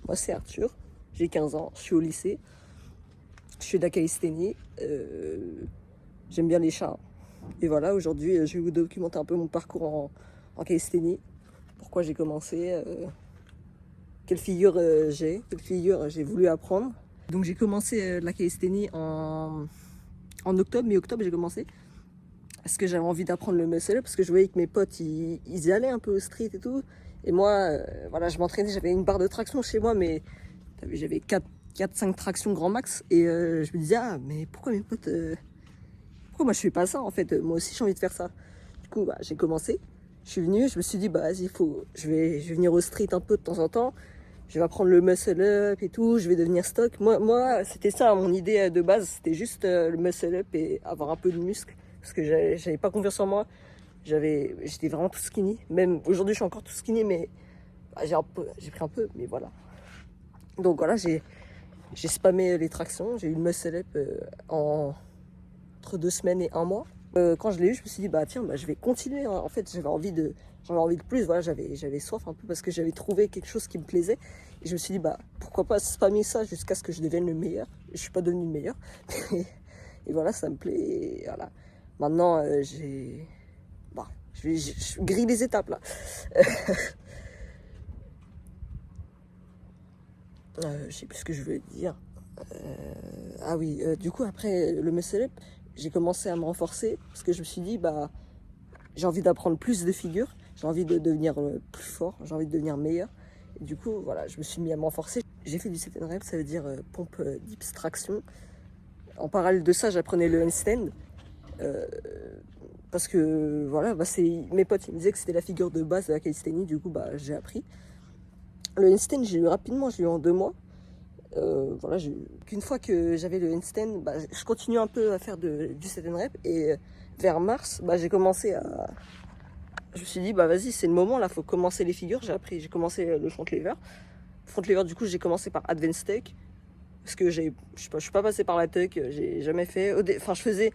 Moi, c'est Arthur, j'ai 15 ans, je suis au lycée, je fais de la calisthénie, j'aime bien les chats. Et voilà, aujourd'hui, je vais vous documenter un peu mon parcours en calisthénie, pourquoi j'ai commencé, quelle figure quelle figure j'ai voulu apprendre. Donc j'ai commencé la calisthénie en octobre, mi-octobre j'ai commencé. Parce que j'avais envie d'apprendre le muscle up, parce que je voyais que mes potes, ils y allaient un peu au street et tout. Et moi, voilà, je m'entraînais, j'avais une barre de traction chez moi, mais j'avais 4-5 tractions grand max. Et je me disais, ah, mais pourquoi mes potes, pourquoi moi je fais pas ça en fait? Moi aussi j'ai envie de faire ça. Du coup, bah, j'ai commencé, je suis venu, je me suis dit, bah vas-y, je vais venir au street un peu de temps en temps. Je vais apprendre le muscle up et tout, je vais devenir stock. Moi c'était ça mon idée de base, c'était juste le muscle up et avoir un peu de muscle. Parce que j'avais pas confiance en moi. J'étais vraiment tout skinny. Même aujourd'hui, je suis encore tout skinny, mais bah, j'ai pris un peu, mais voilà. Donc voilà, j'ai spammé les tractions. J'ai eu le muscle up entre 2 semaines et 1 mois. Quand je l'ai eu, je me suis dit, bah tiens, bah, je vais continuer. Hein. En fait, j'avais envie de plus. Voilà, j'avais soif un peu parce que j'avais trouvé quelque chose qui me plaisait. Et je me suis dit, bah pourquoi pas spammer ça jusqu'à ce que je devienne le meilleur. Je suis pas devenu le meilleur. Et voilà, ça me plaît. Et voilà. Maintenant, bah, je grille les étapes là. Je sais plus ce que je voulais dire. Ah oui, du coup, après le muscle up, j'ai commencé à me renforcer parce que je me suis dit, bah, j'ai envie d'apprendre plus de figures, j'ai envie de devenir plus fort, j'ai envie de devenir meilleur. Et du coup, voilà, je me suis mis à me renforcer. J'ai fait du set and rep, ça veut dire pompe dips traction. En parallèle de ça, j'apprenais le handstand. Parce que voilà, bah, mes potes ils me disaient que c'était la figure de base de la calisthénie, du coup bah, j'ai appris. Le handstand, j'ai eu rapidement, j'ai eu en 2 mois. Voilà, qu'une fois que j'avais le handstand, bah, je continue un peu à faire du set and rep. Et vers mars, bah, j'ai commencé à. Je me suis dit, bah vas-y, c'est le moment là, faut commencer les figures. J'ai commencé le front lever. Front lever, du coup, j'ai commencé par advanced tuck. Parce que je suis pas passé par la tuck, j'ai jamais fait. Enfin, je faisais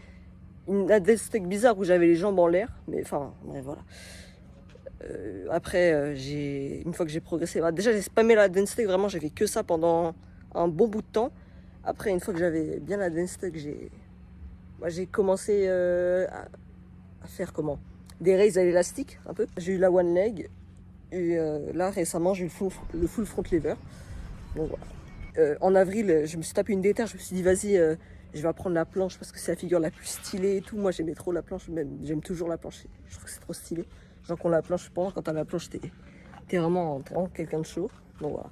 une advanced tuck bizarre où j'avais les jambes en l'air, mais enfin, bref, voilà. Après, une fois que j'ai progressé, bah, déjà j'ai spammé la advanced tuck, vraiment, j'ai fait que ça pendant un bon bout de temps. Après, une fois que j'avais bien la advanced tuck, j'ai commencé à faire comment? Des raises à l'élastique, un peu. J'ai eu la one leg, et là récemment, j'ai eu le full front lever. Bon, voilà. En avril, je me suis tapé une déterre, je me suis dit, vas-y. Je vais apprendre la planche parce que c'est la figure la plus stylée et tout. Moi, j'aimais trop la planche, même j'aime toujours la planche. Je trouve que c'est trop stylé. Genre qu'on la planche, pendant quand t'as la planche, t'es vraiment quelqu'un de chaud. Donc voilà.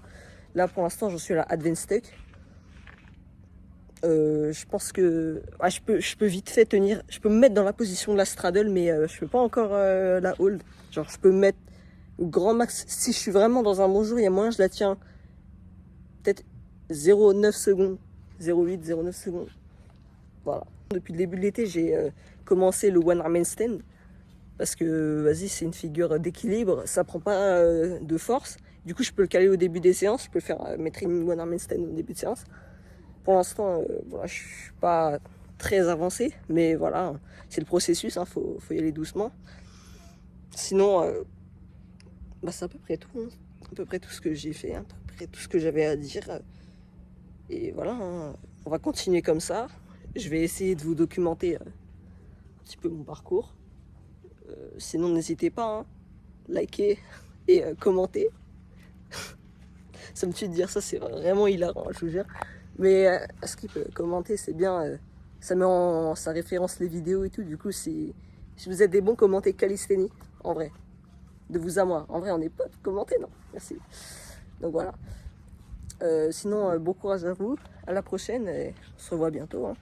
Là, pour l'instant, je suis à la advanced tuck. Je pense que ouais, je peux vite fait tenir. Je peux me mettre dans la position de la straddle, mais je peux pas encore la hold. Genre, je peux me mettre au grand max. Si je suis vraiment dans un bon jour, il y a moyen, je la tiens peut-être 0,9 secondes. 0,8, 0,9 secondes. Voilà. Depuis le début de l'été, j'ai commencé le one arm handstand parce que vas-y, c'est une figure d'équilibre, ça prend pas de force. Du coup, je peux le caler au début des séances, je peux faire mettre une one arm handstand au début de séance. Pour l'instant, voilà, je suis pas très avancé, mais voilà, c'est le processus, hein, faut y aller doucement. Sinon, bah, c'est à peu près tout, hein. À peu près tout ce que j'ai fait, hein, à peu près tout ce que j'avais à dire. Et voilà, hein, on va continuer comme ça. Je vais essayer de vous documenter un petit peu mon parcours. Sinon, n'hésitez pas, hein, liker et commenter. Ça me tue de dire ça, c'est vraiment hilarant, je vous jure. Mais skip, commenter, c'est bien. Ça référence les vidéos et tout. Du coup, si vous êtes des bons, commentez calisthénie, en vrai. De vous à moi. En vrai, on est potes, commentez, non? Merci. Donc voilà. Sinon, bon courage à vous. À la prochaine et on se revoit bientôt. Hein.